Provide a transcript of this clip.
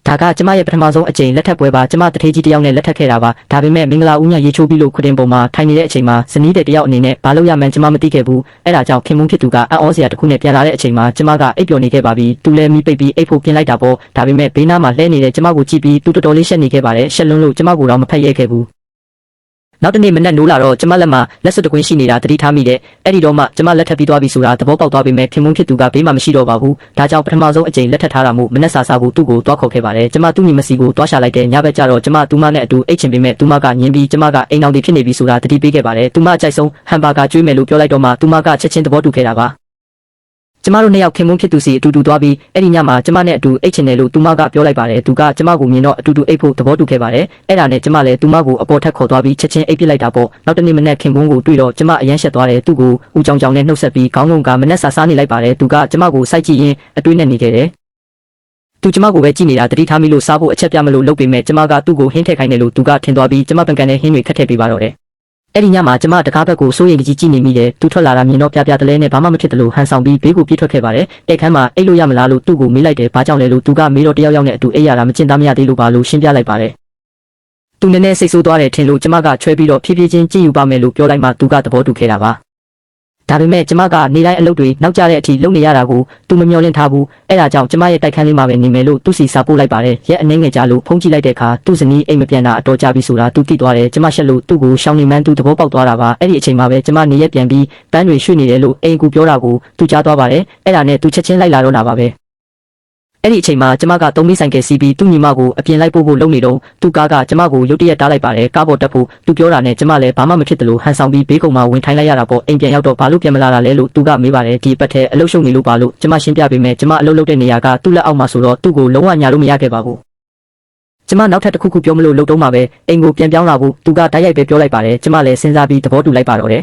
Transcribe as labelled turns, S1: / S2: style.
S1: ဒါကကျမရဲ့ပထမဆုံးအကြိမ်လက်ထပ်ပွဲပါကျမတထေးကြီးတယောက်နဲ့လက်ထပ်ခဲ့တာပါဒါပေမဲ့မင်္ဂလာဦးညရေချိုးပြီးလို့ခွတင်ပုံမှာထိုင်နေတဲ့အချိန်မှာဇနီးတဲ့တယောက်အနေနဲ့ဘာလို့ရမှန်းကျမမသိခဲ့ဘူးအဲ့ဒါကြောင့်ခင်မုန်းဖြစ်သူကအံ့ဩစရာတစ်ခုနဲ့ပြန်လာတဲ့အချိန်မှာကျမကအိပ်ပျော်နေခဲ့ပါပြီသူလည်းမိပိတ်ပြီးအိပ်ဖို့ပြင်လိုက်တာပေါ့ဒါပေမဲ့ဘေးနားမှာလှဲနေတဲ့ကျမကိုကြည့်ပြီးသူတော်တော်လေးရှက်နေခဲ့ပါတယ်ရှက်လွန်းလို့ကျမကိုတော့မဖက်ရဲခဲ့ဘူးနောက်တနေ့မနက်နိုးလာတော့ကျမလက်မှာလက်စွပ်တကွင်းရှိနေတာတတိထားမိတဲ့အဲ့ဒီတော့မှကျမလက်ထပ်ပြီးသွားပြီဆိုတာသဘောပေါက်သွားပြီမဲ့ခင်မုန်းဖြစ်သူကဘေးမှာမရှိတော့ပါဘူးဒါကြောင့်ပထမဆုံးအကြိမ်လက်ထပ်ထားတာမို့မနက်စာစားဖို့သူ့ကိုတွားခေါ်ခဲ့ပါတယ်ကျမသူ့ညီမစီကိုတွားရှာလိုက်တဲ့ညဘက်ကျတော့ကျမသူမနဲ့အတူအိတ်ချင်ပေမဲ့သူမကညင်းပြီးကျမကအိမ်အောင်တွေဖြစ်နေပြီဆိုတာတတိပေးခဲ့ပါတယ်သူမအကြိုက်ဆုံးဟမ်ဘာဂါကျွေးမယ်လို့ပြောလိုက်တော့မှသူမကချက်ချင်းသဘောတူခဲ့တာပါကျမတို့နှစ်ယောက်ခင်မုန်းဖြစ်သူစီအတူတူသွားပြီးအဲ့ဒီညမှာကျမနဲ့အတူအိတ်ချင်တယ်လို့သူမကပြောလိုက်ပါတယ်သူကကျမကိုမြင်တော့အတူတူအိတ်ဖို့သဘောတူခဲ့ပါတယ်အဲ့ဒါနဲ့ကျမလည်းသူမကိုအပေါ်ထက်ခေါ်သွားပြီးချက်ချင်းအိတ်ပစ်လိုက်တာပေါ့နောက်တနေ့မနက်ခင်မုန်းကိုတွေ့တော့ကျမအယမ်းရှက်သွားတယ်သူ့ကိုဦးကြောင်ကြောင်နဲ့နှုတ်ဆက်ပြီးခေါင်းလုံးကမနက်စာစားနေလိုက်ပါတယ်သူကကျမကိုစိုက်ကြည့်ရင်းအတွေးနဲ့နေခဲ့တယ်သူကျမကိုပဲကြည့်နေတာတတိထားမိလို့စားဖို့အချက်ပြမလို့လုပ်ပေမဲ့ကျမကသူ့ကိုဟင်းထည့်ခိုင်းတယ်လို့သူကထင်သွားပြီးကျမပန်ကန်တဲ့ဟင်းတွေခက်ထည့်ပေးပါတော့တယ်အဲ့ဒီညမှာကျမတကားဘက်ကိုစိုးရိမ်ကြီးကြည့်နေမိတယ်သူထွက်လာတာမြင်တော့ပြပြတလဲနဲ့ဘာမှမဖြစ်တယ်လို့ဟန်ဆောင်ပြီးဘေးကိုပြေးထွက်ခဲ့ပါတယ်တိုက်ခန်းမှာအိတ်လို့ရမလားလို့သူ့ကိုမေးလိုက်တယ်ဘာကြောင့်လဲလို့သူကမေးတော့တယောက်ယောက်နဲ့အတူအိတ်ရတာမကျင်သားမရသေးလို့ပါလို့ရှင်းပြလိုက်ပါတယ်သူနည်းနည်းစိတ်ဆိုးသွားတယ်ထင်လို့ကျမကချွဲပြီးတော့ဖြည်းဖြည်းချင်းကြည့်ယူပါမယ်လို့ပြောလိုက်မှသူကသဘောတူခဲ့တာပါဒါပေမဲ့ကျမကနေတိုင်းအလုပ်တွေနောက်ကျတဲ့အထိလုပ်နေရတာကိုသူမမျှော်လင့်ထားဘူးအဲ့ဒါကြောင့်ကျမရဲ့တိုက်ခန်းလေးမှာပဲနေမယ်လို့သူ့စီစာပို့လိုက်ပါတယ်ရက်အနှဲငယ်ကြာလို့ဖုန်းကြည့်လိုက်တဲ့အခါသူ့ဇနီးအိမ်မပြန်တာအတော်ကြာပြီဆိုတာသူသိသွားတယ်ကျမရှက်လို့သူ့ကိုရှောင်းနေမှန်းသူသဘောပေါက်သွားတာပါအဲ့ဒီအချိန်မှာပဲကျမနေရက်ပြန်ပြီးပန်းတွေရွှေ့နေတယ်လို့အိမ်ကူပြောတာကိုသူကြားသွားပါတယ်အဲ့ဒါနဲ့သူချက်ချင်းလိုက်လာတော့တာပါပဲအဲ့ဒီအချိန်မှာကျမကသုံးမိဆိုင်ကယ်စီးပြီးသူ့ညီမကိုအပြင်လိုက်ပို့ဖို့လုပ်နေတော့သူကားကကျမကိုရုတ်တရက်တားလိုက်ပါတယ်ကားပေါ်တက်ဖို့သူပြောတာနဲ့ကျမလည်းဘာမှမဖြစ်တယ်လို့ဟန်ဆောင်ပြီးဘေးကုံမှာဝင်ထိုင်လိုက်ရတာပေါ့အိမ်ပြန်ရောက်တော့ဘာလို့ပြန်မလာတာလဲလို့သူကမေးပါတယ်ဒီပတ်ထဲအလုပ်ရှုပ်နေလို့ပါလို့ကျမရှင်းပြပေးမယ်ကျမအလုပ်လုပ်တဲ့နေရာကသူ့လက်အောက်မှာဆိုတော့သူ့ကိုလုံးဝညာလို့မရခဲ့ပါဘူးကျမနောက်ထပ်တစ်ခုခုပြောမလို့လုပ်တော့မှပဲအိမ်ကိုပြန်ပြောင်းလာဖို့သူကတိုက်ရိုက်ပဲပြောလိုက်ပါတယ်ကျမလည်းစဉ်းစားပြီးသဘောတူလိုက်ပါတော့တယ်